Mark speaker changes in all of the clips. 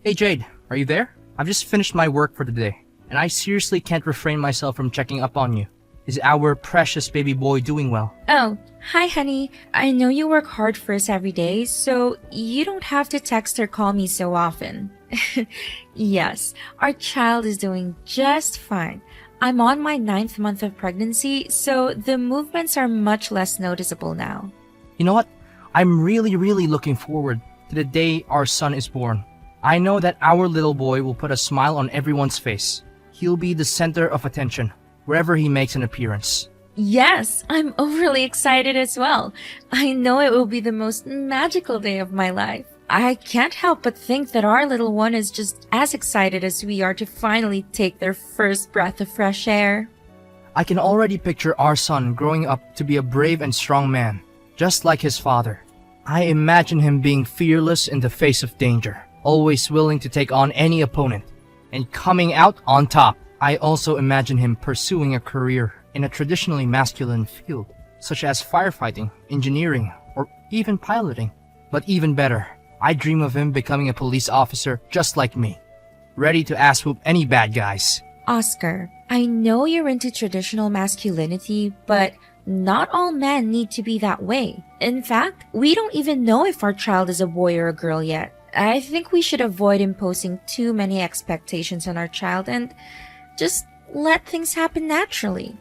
Speaker 1: Hey Jade, are you there? I've just finished my work for the day, and I seriously can't refrain myself from checking up on you. Is our precious baby boy doing well?
Speaker 2: Oh, hi honey. I know you work hard for us every day, so you don't have to text or call me so often. Yes, our child is doing just fine. I'm on my 9th month of pregnancy, so the movements are much less noticeable now.
Speaker 1: You know what? I'm really looking forward to the day our son is born. I know that our little boy will put a smile on everyone's face. He'll be the center of attention wherever he makes an appearance.
Speaker 2: Yes, I'm overly excited as well. I know it will be the most magical day of my life. I can't help but think that our little one is just as excited as we are to finally take their first breath of fresh air.
Speaker 1: I can already picture our son growing up to be a brave and strong man, just like his father. I imagine him being fearless in the face of danger, always willing to take on any opponent, and coming out on top. I also imagine him pursuing a career in a traditionally masculine field, such as firefighting, engineering, or even piloting. But even better, I dream of him becoming a police officer just like me, ready to ass-whoop any bad guys.
Speaker 2: Oscar, I know you're into traditional masculinity, but not all men need to be that way. In fact, we don't even know if our child is a boy or a girl yet. I think we should avoid imposing too many expectations on our child and just let things happen naturally.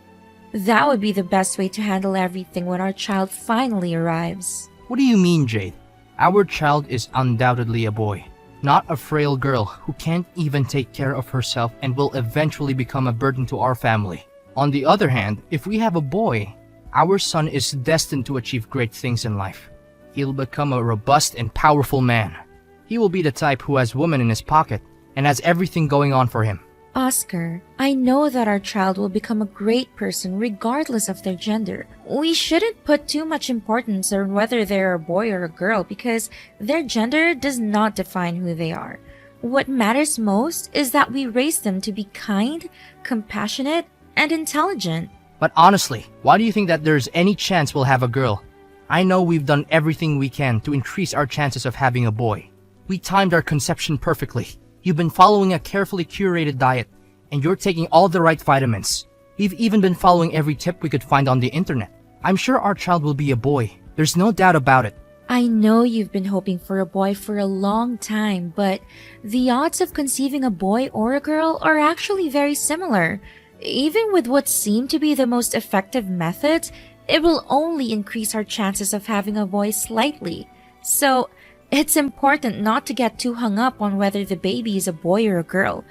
Speaker 2: That would be the best way to handle everything when our child finally arrives.
Speaker 1: What do you mean, Jade? Our child is undoubtedly a boy, not a frail girl who can't even take care of herself and will eventually become a burden to our family. On the other hand, if we have a boy, our son is destined to achieve great things in life. He'll become a robust and powerful man. He will be the type who has women in his pocket and has everything going on for him.
Speaker 2: Oscar, I know that our child will become a great person regardless of their gender. We shouldn't put too much importance on whether they're a boy or a girl because their gender does not define who they are. What matters most is that we raise them to be kind, compassionate, and intelligent.
Speaker 1: But honestly, why do you think that there's any chance we'll have a girl? I know we've done everything we can to increase our chances of having a boy. We timed our conception perfectly. You've been following a carefully curated diet, and you're taking all the right vitamins. We've even been following every tip we could find on the internet. I'm sure our child will be a boy. There's no doubt about it.
Speaker 2: I know you've been hoping for a boy for a long time, but the odds of conceiving a boy or a girl are actually very similar. Even with what seem to be the most effective methods, it will only increase our chances of having a boy slightly. So, it's important not to get too hung up on whether the baby is a boy or a girl.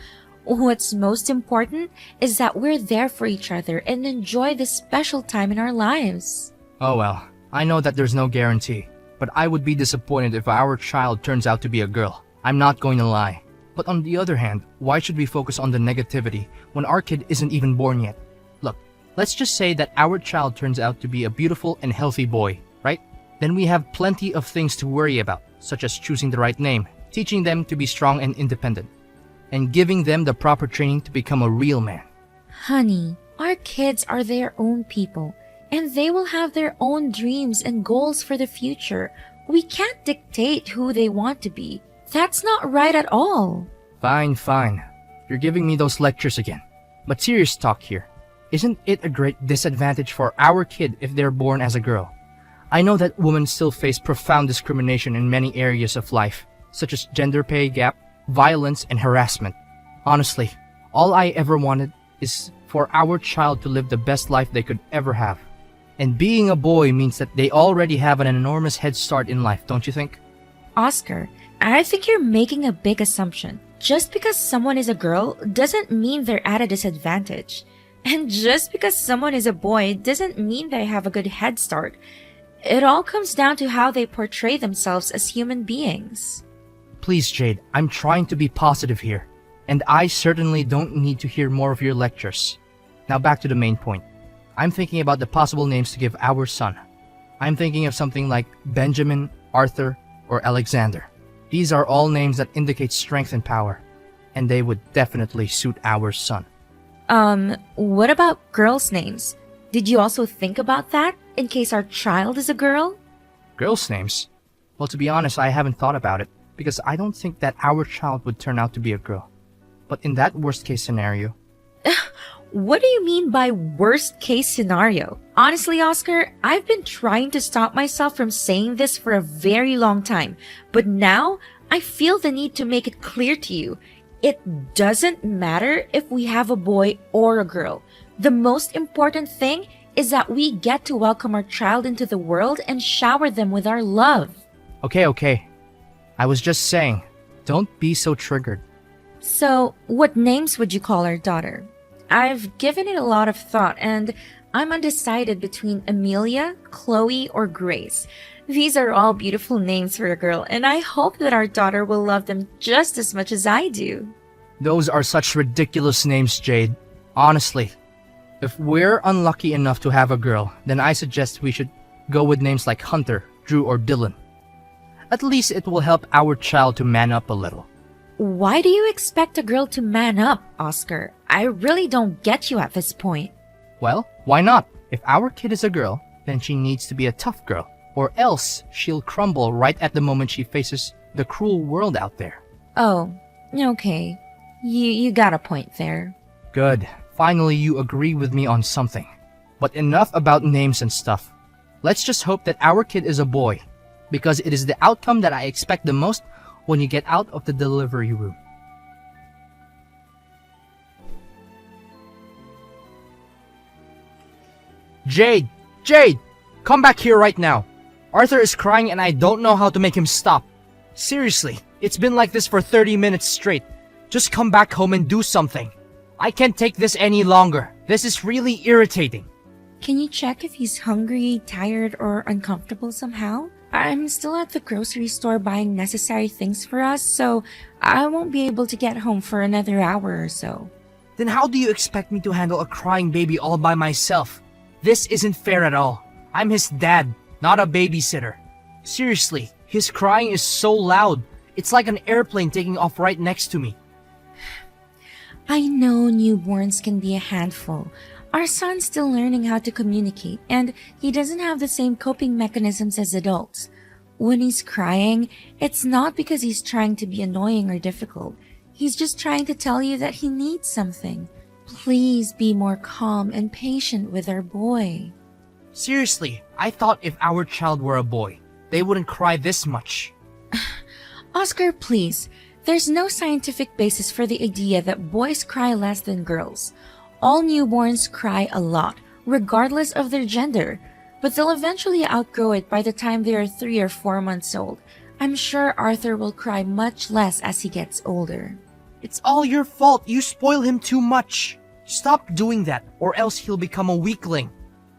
Speaker 2: What's most important is that we're there for each other and enjoy this special time in our lives.
Speaker 1: Oh well, I know that there's no guarantee, but I would be disappointed if our child turns out to be a girl. I'm not going to lie. But on the other hand, why should we focus on the negativity when our kid isn't even born yet? Look, let's just say that our child turns out to be a beautiful and healthy boy, right? Then we have plenty of things to worry about, such as choosing the right name, teaching them to be strong and independent, and giving them the proper training to become a real man.
Speaker 2: Honey, our kids are their own people, and they will have their own dreams and goals for the future. We can't dictate who they want to be. That's not right at all.
Speaker 1: Fine. You're giving me those lectures again. But serious talk here. Isn't it a great disadvantage for our kid if they're born as a girl? I know that women still face profound discrimination in many areas of life, such as gender pay gap, violence, and harassment. Honestly, all I ever wanted is for our child to live the best life they could ever have. And being a boy means that they already have an enormous head start in life, don't you think?
Speaker 2: Oscar, I think you're making a big assumption. Just because someone is a girl doesn't mean they're at a disadvantage. And just because someone is a boy doesn't mean they have a good head start. It all comes down to how they portray themselves as human beings.
Speaker 1: Please, Jade, I'm trying to be positive here. And I certainly don't need to hear more of your lectures. Now back to the main point. I'm thinking about the possible names to give our son. I'm thinking of something like Benjamin, Arthur, or Alexander. These are all names that indicate strength and power, and they would definitely suit our son.
Speaker 2: What about girls' names? Did you also think about that, in case our child is a girl?
Speaker 1: Girls' names? Well, to be honest, I haven't thought about it. because I don't think that our child would turn out to be a girl. But in that worst case scenario,
Speaker 2: What do you mean by worst case scenario? Honestly, Oscar, I've been trying to stop myself from saying this for a very long time, but now I feel the need to make it clear to you. It doesn't matter if we have a boy or a girl. The most important thing is that we get to welcome our child into the world and shower them with our love.
Speaker 1: okay. I was just saying, don't be so triggered.
Speaker 2: So, what names would you call our daughter? I've given it a lot of thought and I'm undecided between Amelia, Chloe, or Grace. These are all beautiful names for a girl, and I hope that our daughter will love them just as much as I do.
Speaker 1: Those are such ridiculous names, Jade. Honestly, if we're unlucky enough to have a girl, then I suggest we should go with names like Hunter, Drew, or Dylan. At least it will help our child to man up a little.
Speaker 2: Why do you expect a girl to man up, Oscar? I really don't get you at this point.
Speaker 1: Well, why not? If our kid is a girl, then she needs to be a tough girl, or else she'll crumble right at the moment she faces the cruel world out there.
Speaker 2: Oh, okay. You got a point there.
Speaker 1: Good. Finally, you agree with me on something. But enough about names and stuff. Let's just hope that our kid is a boy, because it is the outcome that I expect the most when you get out of the delivery room. Jade! Jade! Come back here right now. Arthur is crying and I don't know how to make him stop. Seriously, it's been like this for 30 minutes straight. Just come back home and do something. I can't take this any longer. This is really irritating.
Speaker 2: Can you check if he's hungry, tired, or uncomfortable somehow? I'm still at the grocery store buying necessary things for us, so I won't be able to get home for another hour or so.
Speaker 1: Then how do you expect me to handle a crying baby all by myself? This isn't fair at all. I'm his dad, not a babysitter. Seriously, his crying is so loud. It's like an airplane taking off right next to me.
Speaker 2: I know newborns can be a handful. Our son's still learning how to communicate, and he doesn't have the same coping mechanisms as adults. When he's crying, it's not because he's trying to be annoying or difficult. He's just trying to tell you that he needs something. Please be more calm and patient with our boy.
Speaker 1: Seriously, I thought if our child were a boy, they wouldn't cry this much.
Speaker 2: Oscar, please. There's no scientific basis for the idea that boys cry less than girls. All newborns cry a lot, regardless of their gender, but they'll eventually outgrow it by the time they are 3 or 4 months old. I'm sure Arthur will cry much less as he gets older.
Speaker 1: It's all your fault. You spoil him too much. Stop doing that, or else he'll become a weakling.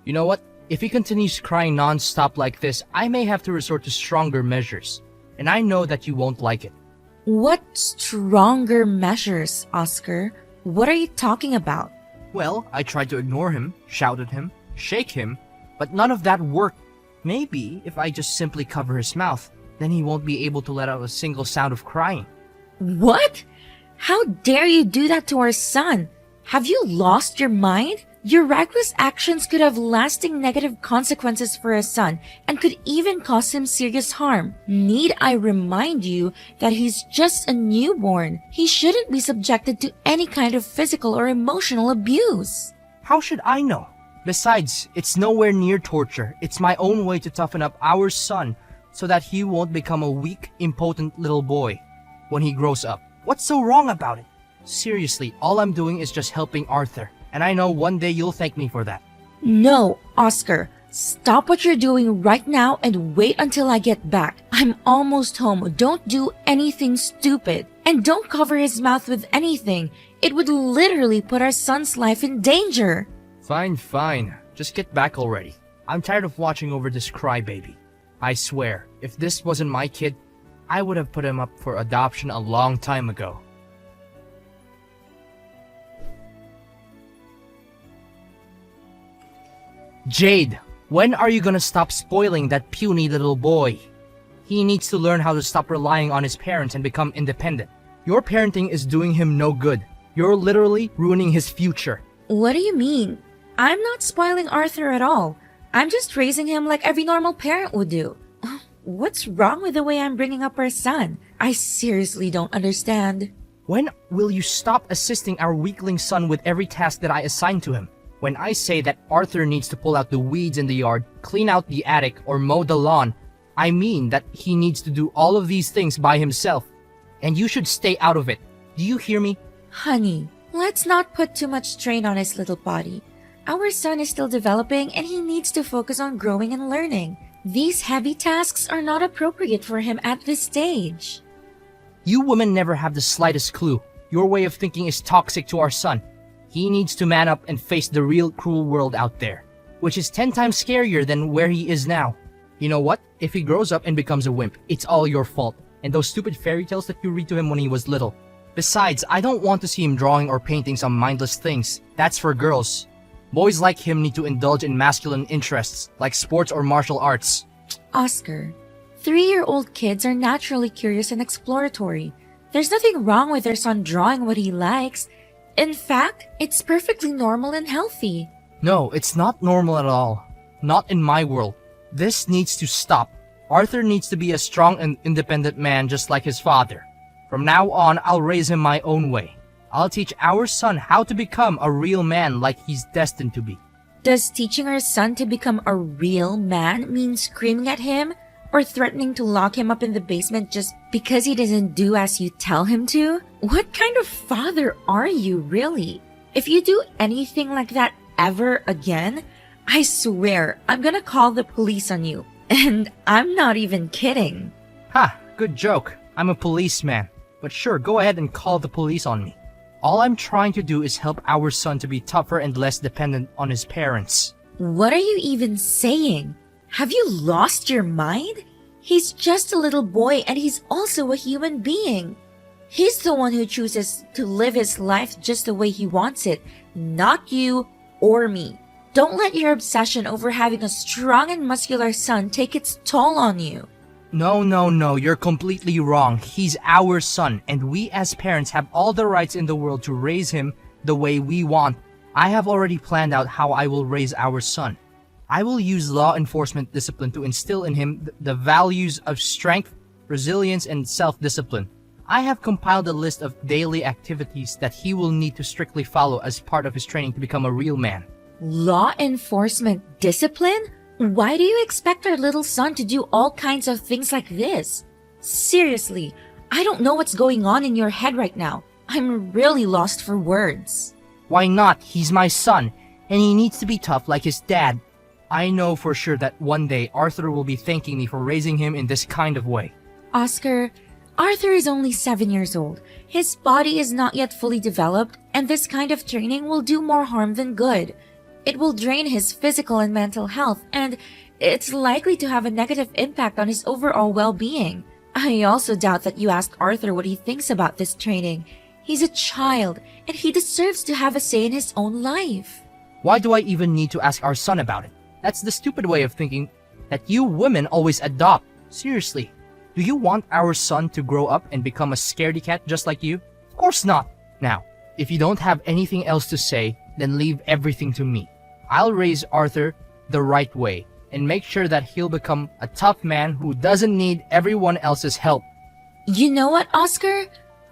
Speaker 1: You know what? If he continues crying non-stop like this, I may have to resort to stronger measures. And I know that you won't like it.
Speaker 2: What stronger measures, Oscar? What are you talking about?
Speaker 1: Well, I tried to ignore him, shout at him, shake him, but none of that worked. Maybe if I just simply cover his mouth, then he won't be able to let out a single sound of crying.
Speaker 2: What? How dare you do that to our son? Have you lost your mind? Your reckless actions could have lasting negative consequences for our son and could even cause him serious harm. Need I remind you that he's just a newborn? He shouldn't be subjected to any kind of physical or emotional abuse.
Speaker 1: How should I know? Besides, it's nowhere near torture. It's my own way to toughen up our son so that he won't become a weak, impotent little boy when he grows up. What's so wrong about it? Seriously, all I'm doing is just helping Arthur. And I know one day you'll thank me for that.
Speaker 2: No, Oscar. Stop what you're doing right now and wait until I get back. I'm almost home. Don't do anything stupid. And don't cover his mouth with anything. It would literally put our son's life in danger.
Speaker 1: Fine. Just get back already. I'm tired of watching over this crybaby. I swear, if this wasn't my kid, I would have put him up for adoption a long time ago. Jade, when are you gonna stop spoiling that puny little boy? He needs to learn how to stop relying on his parents and become independent. Your parenting is doing him no good. You're literally ruining his future.
Speaker 2: What do you mean? I'm not spoiling Arthur at all. I'm just raising him like every normal parent would do. What's wrong with the way I'm bringing up our son? I seriously don't understand.
Speaker 1: When will you stop assisting our weakling son with every task that I assign to him? When I say that Arthur needs to pull out the weeds in the yard, clean out the attic, or mow the lawn, I mean that he needs to do all of these things by himself. And you should stay out of it. Do you hear me?
Speaker 2: Honey, let's not put too much strain on his little body. Our son is still developing and he needs to focus on growing and learning. These heavy tasks are not appropriate for him at this stage.
Speaker 1: You women never have the slightest clue. Your way of thinking is toxic to our son. He needs to man up and face the real cruel world out there, which is 10 times scarier than where he is now. You know what? If he grows up and becomes a wimp, it's all your fault, and those stupid fairy tales that you read to him when he was little. Besides, I don't want to see him drawing or painting some mindless things. That's for girls. Boys like him need to indulge in masculine interests, like sports or martial arts.
Speaker 2: Oscar, 3-year-old kids are naturally curious and exploratory. There's nothing wrong with their son drawing what he likes. In fact, it's perfectly normal and healthy.
Speaker 1: No, it's not normal at all. Not in my world. This needs to stop. Arthur needs to be a strong and independent man just like his father. From now on, I'll raise him my own way. I'll teach our son how to become a real man like he's destined to be.
Speaker 2: Does teaching our son to become a real man mean screaming at him or threatening to lock him up in the basement just because he doesn't do as you tell him to? What kind of father are you, really? If you do anything like that ever again, I swear I'm gonna call the police on you. And I'm not even kidding.
Speaker 1: Ha, good joke. I'm a policeman. But sure, go ahead and call the police on me. All I'm trying to do is help our son to be tougher and less dependent on his parents.
Speaker 2: What are you even saying? Have you lost your mind? He's just a little boy and he's also a human being. He's the one who chooses to live his life just the way he wants it, not you or me. Don't let your obsession over having a strong and muscular son take its toll on you.
Speaker 1: No, you're completely wrong. He's our son, and we as parents have all the rights in the world to raise him the way we want. I have already planned out how I will raise our son. I will use law enforcement discipline to instill in him the values of strength, resilience, and self-discipline. I have compiled a list of daily activities that he will need to strictly follow as part of his training to become a real man.
Speaker 2: Law enforcement discipline? Why do you expect our little son to do all kinds of things like this? Seriously, I don't know what's going on in your head right now. I'm really lost for words.
Speaker 1: Why not? He's my son, and he needs to be tough like his dad. I know for sure that one day Arthur will be thanking me for raising him in this kind of way.
Speaker 2: Oscar, Arthur is only 7 years old. His body is not yet fully developed, and this kind of training will do more harm than good. It will drain his physical and mental health, and it's likely to have a negative impact on his overall well-being. I also doubt that you asked Arthur what he thinks about this training. He's a child, and he deserves to have a say in his own life.
Speaker 1: Why do I even need to ask our son about it? That's the stupid way of thinking that you women always adopt. Seriously, do you want our son to grow up and become a scaredy cat just like you? Of course not. Now, if you don't have anything else to say, then leave everything to me. I'll raise Arthur the right way and make sure that he'll become a tough man who doesn't need everyone else's help.
Speaker 2: You know what, Oscar?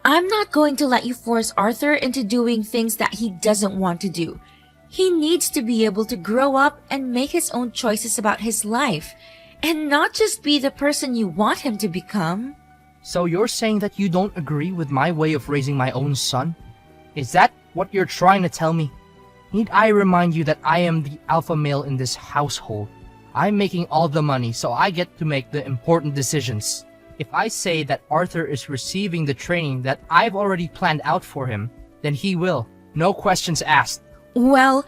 Speaker 2: I'm not going to let you force Arthur into doing things that he doesn't want to do. He needs to be able to grow up and make his own choices about his life, and not just be the person you want him to become.
Speaker 1: So you're saying that you don't agree with my way of raising my own son? Is that what you're trying to tell me? Need I remind you that I am the alpha male in this household? I'm making all the money, so I get to make the important decisions. If I say that Arthur is receiving the training that I've already planned out for him, then he will. No questions asked.
Speaker 2: Well,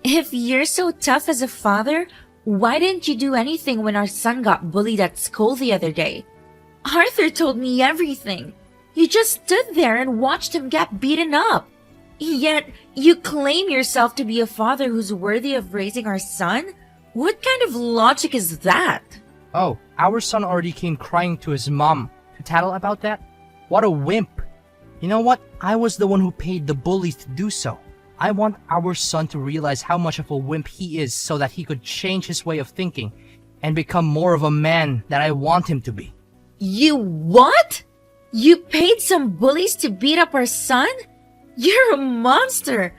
Speaker 2: if you're so tough as a father, why didn't you do anything when our son got bullied at school the other day? Arthur told me everything. You just stood there and watched him get beaten up. Yet, you claim yourself to be a father who's worthy of raising our son? What kind of logic is that?
Speaker 1: Oh, our son already came crying to his mom to tattle about that? What a wimp. You know what? I was the one who paid the bullies to do so. I want our son to realize how much of a wimp he is so that he could change his way of thinking and become more of a man that I want him to be.
Speaker 2: You what? You paid some bullies to beat up our son? You're a monster!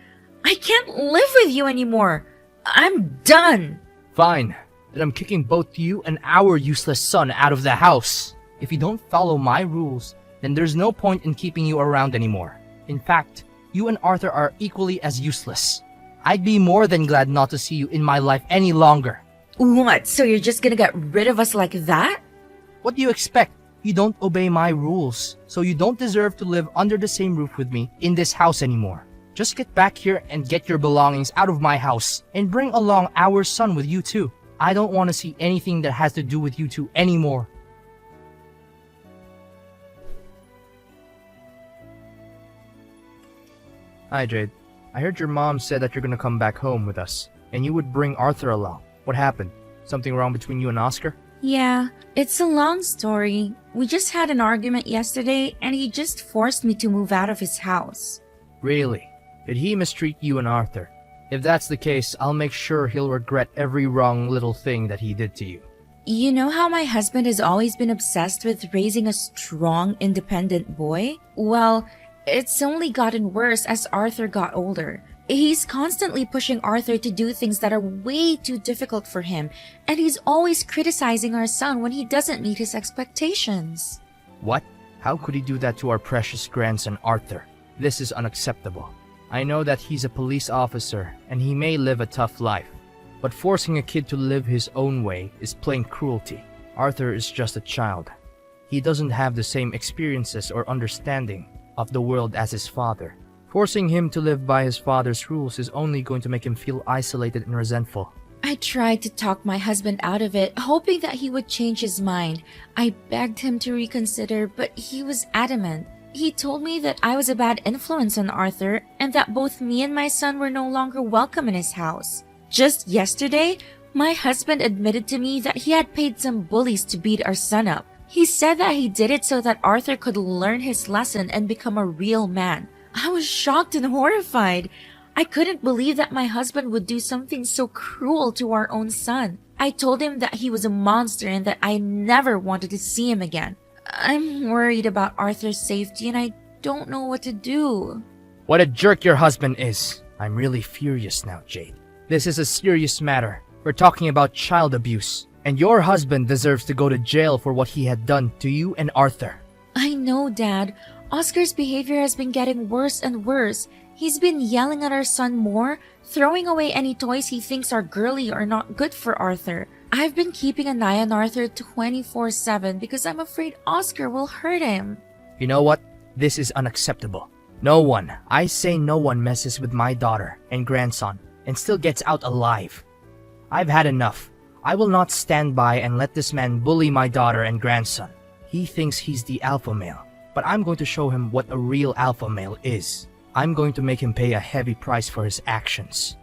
Speaker 2: I can't live with you anymore! I'm done!
Speaker 1: Fine. Then I'm kicking both you and our useless son out of the house. If you don't follow my rules, then there's no point in keeping you around anymore. In fact, you and Arthur are equally as useless. I'd be more than glad not to see you in my life any longer.
Speaker 2: What, so you're just gonna get rid of us like that?
Speaker 1: What do you expect? You don't obey my rules, so you don't deserve to live under the same roof with me in this house anymore. Just get back here and get your belongings out of my house, and bring along our son with you too. I don't want to see anything that has to do with you two anymore. Hi, Jade. I heard your mom said that you're gonna come back home with us, and you would bring Arthur along. What happened? Something wrong between you and Oscar?
Speaker 2: Yeah, it's a long story. We just had an argument yesterday and he just forced me to move out of his house.
Speaker 1: Really? Did he mistreat you and Arthur? If that's the case, I'll make sure he'll regret every wrong little thing that he did to you.
Speaker 2: You know how my husband has always been obsessed with raising a strong, independent boy? Well, it's only gotten worse as Arthur got older. He's constantly pushing Arthur to do things that are way too difficult for him, and he's always criticizing our son when he doesn't meet his expectations.
Speaker 1: What? How could he do that to our precious grandson Arthur? This is unacceptable. I know that he's a police officer and he may live a tough life, but forcing a kid to live his own way is plain cruelty. Arthur is just a child. He doesn't have the same experiences or understanding of the world as his father. Forcing him to live by his father's rules is only going to make him feel isolated and resentful.
Speaker 2: I tried to talk my husband out of it, hoping that he would change his mind. I begged him to reconsider, but he was adamant. He told me that I was a bad influence on Arthur and that both me and my son were no longer welcome in his house. Just yesterday, my husband admitted to me that he had paid some bullies to beat our son up. He said that he did it so that Arthur could learn his lesson and become a real man. I was shocked and horrified. I couldn't believe that my husband would do something so cruel to our own son. I told him that he was a monster and that I never wanted to see him again. I'm worried about Arthur's safety and I don't know what to do.
Speaker 1: What a jerk your husband is. I'm really furious now, Jade. This is a serious matter. We're talking about child abuse, and your husband deserves to go to jail for what he had done to you and Arthur.
Speaker 2: I know, Dad. Oscar's behavior has been getting worse and worse. He's been yelling at our son more, throwing away any toys he thinks are girly or not good for Arthur. I've been keeping an eye on Arthur 24/7 because I'm afraid Oscar will hurt him.
Speaker 1: You know what? This is unacceptable. No one, I say no one, messes with my daughter and grandson and still gets out alive. I've had enough. I will not stand by and let this man bully my daughter and grandson. He thinks he's the alpha male, but I'm going to show him what a real alpha male is. I'm going to make him pay a heavy price for his actions.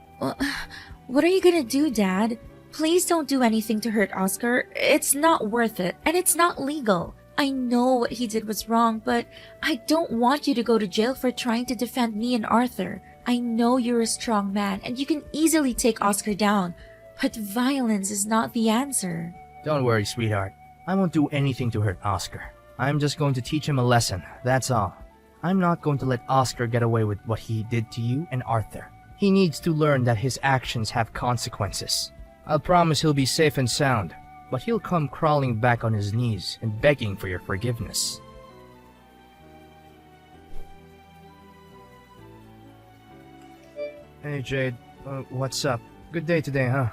Speaker 2: What are you gonna do, Dad? Please don't do anything to hurt Oscar. It's not worth it, and it's not legal. I know what he did was wrong, but I don't want you to go to jail for trying to defend me and Arthur. I know you're a strong man, and you can easily take Oscar down, but violence is not the answer.
Speaker 1: Don't worry, sweetheart. I won't do anything to hurt Oscar. I'm just going to teach him a lesson, that's all. I'm not going to let Oscar get away with what he did to you and Arthur. He needs to learn that his actions have consequences. I'll promise he'll be safe and sound, but he'll come crawling back on his knees and begging for your forgiveness. Hey Jade, what's up? Good day today, huh?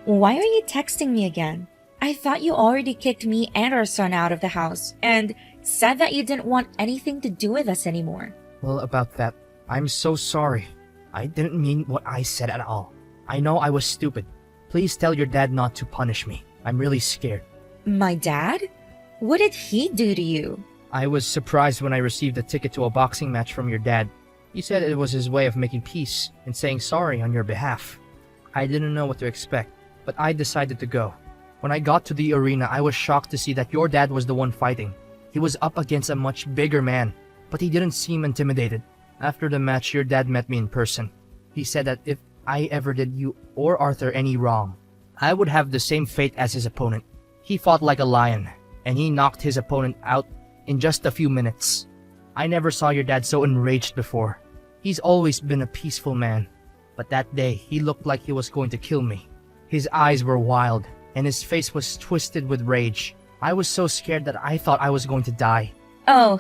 Speaker 2: Why are you texting me again? I thought you already kicked me and our son out of the house and said that you didn't want anything to do with us anymore.
Speaker 1: Well, about that, I'm so sorry. I didn't mean what I said at all. I know I was stupid. Please tell your dad not to punish me. I'm really scared.
Speaker 2: My dad? What did he do to you?
Speaker 1: I was surprised when I received a ticket to a boxing match from your dad. He said it was his way of making peace and saying sorry on your behalf. I didn't know what to expect, but I decided to go. When I got to the arena, I was shocked to see that your dad was the one fighting. He was up against a much bigger man, but he didn't seem intimidated. After the match, your dad met me in person. He said that if I ever did you or Arthur any wrong, I would have the same fate as his opponent. He fought like a lion, and he knocked his opponent out in just a few minutes. I never saw your dad so enraged before. He's always been a peaceful man, but that day he looked like he was going to kill me. His eyes were wild, and his face was twisted with rage. I was so scared that I thought I was going to die.
Speaker 2: Oh,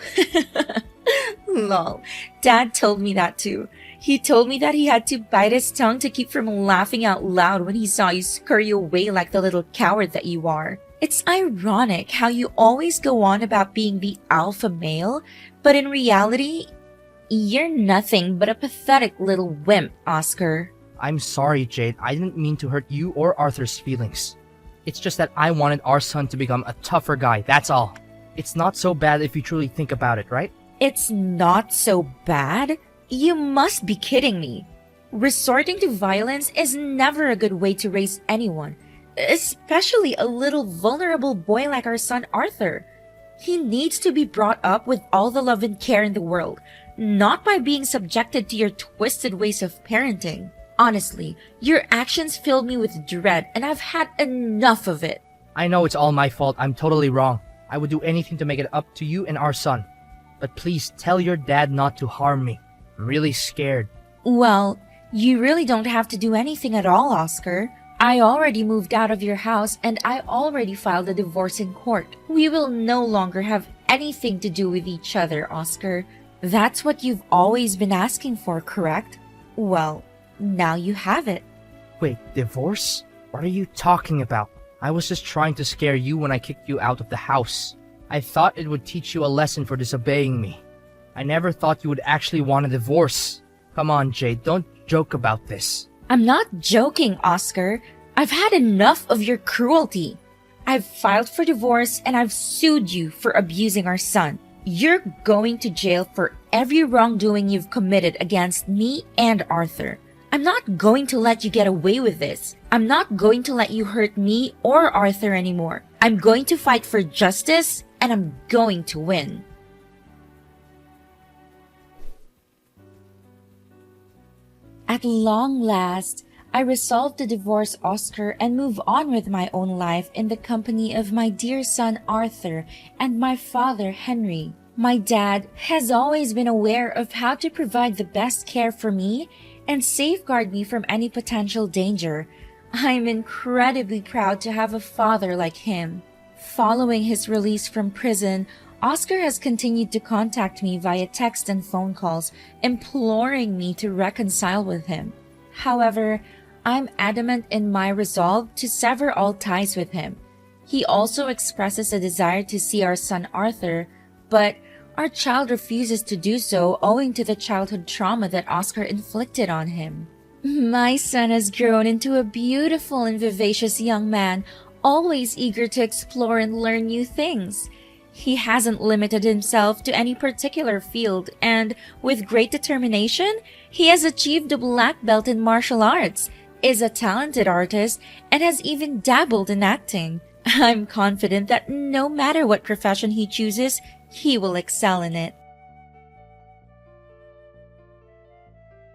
Speaker 2: lol. Dad told me that too. He told me that he had to bite his tongue to keep from laughing out loud when he saw you scurry away like the little coward that you are. It's ironic how you always go on about being the alpha male, but in reality, you're nothing but a pathetic little wimp, Oscar.
Speaker 1: I'm sorry, Jade. I didn't mean to hurt you or Arthur's feelings. It's just that I wanted our son to become a tougher guy, that's all. It's not so bad if you truly think about it, right?
Speaker 2: It's not so bad? You must be kidding me. Resorting to violence is never a good way to raise anyone, especially a little vulnerable boy like our son Arthur. He needs to be brought up with all the love and care in the world, not by being subjected to your twisted ways of parenting. Honestly, your actions filled me with dread, and I've had enough of it.
Speaker 1: I know it's all my fault. I'm totally wrong. I would do anything to make it up to you and our son. But please tell your dad not to harm me. I'm really scared.
Speaker 2: Well, you really don't have to do anything at all, Oscar. I already moved out of your house and I already filed a divorce in court. We will no longer have anything to do with each other, Oscar. That's what you've always been asking for, correct? Well, now you have it.
Speaker 1: Wait, divorce? What are you talking about? I was just trying to scare you when I kicked you out of the house. I thought it would teach you a lesson for disobeying me. I never thought you would actually want a divorce. Come on, Jade, don't joke about this.
Speaker 2: I'm not joking, Oscar. I've had enough of your cruelty. I've filed for divorce and I've sued you for abusing our son. You're going to jail for every wrongdoing you've committed against me and Arthur. I'm not going to let you get away with this. I'm not going to let you hurt me or Arthur anymore. I'm going to fight for justice and I'm going to win. At long last, I resolved to divorce Oscar and move on with my own life in the company of my dear son Arthur and my father Henry. My dad has always been aware of how to provide the best care for me and safeguard me from any potential danger. I'm incredibly proud to have a father like him. Following his release from prison, Oscar has continued to contact me via text and phone calls, imploring me to reconcile with him. However, I'm adamant in my resolve to sever all ties with him. He also expresses a desire to see our son Arthur, but our child refuses to do so owing to the childhood trauma that Oscar inflicted on him. My son has grown into a beautiful and vivacious young man, always eager to explore and learn new things. He hasn't limited himself to any particular field, and with great determination, he has achieved a black belt in martial arts, is a talented artist, and has even dabbled in acting. I'm confident that no matter what profession he chooses, he will excel in it.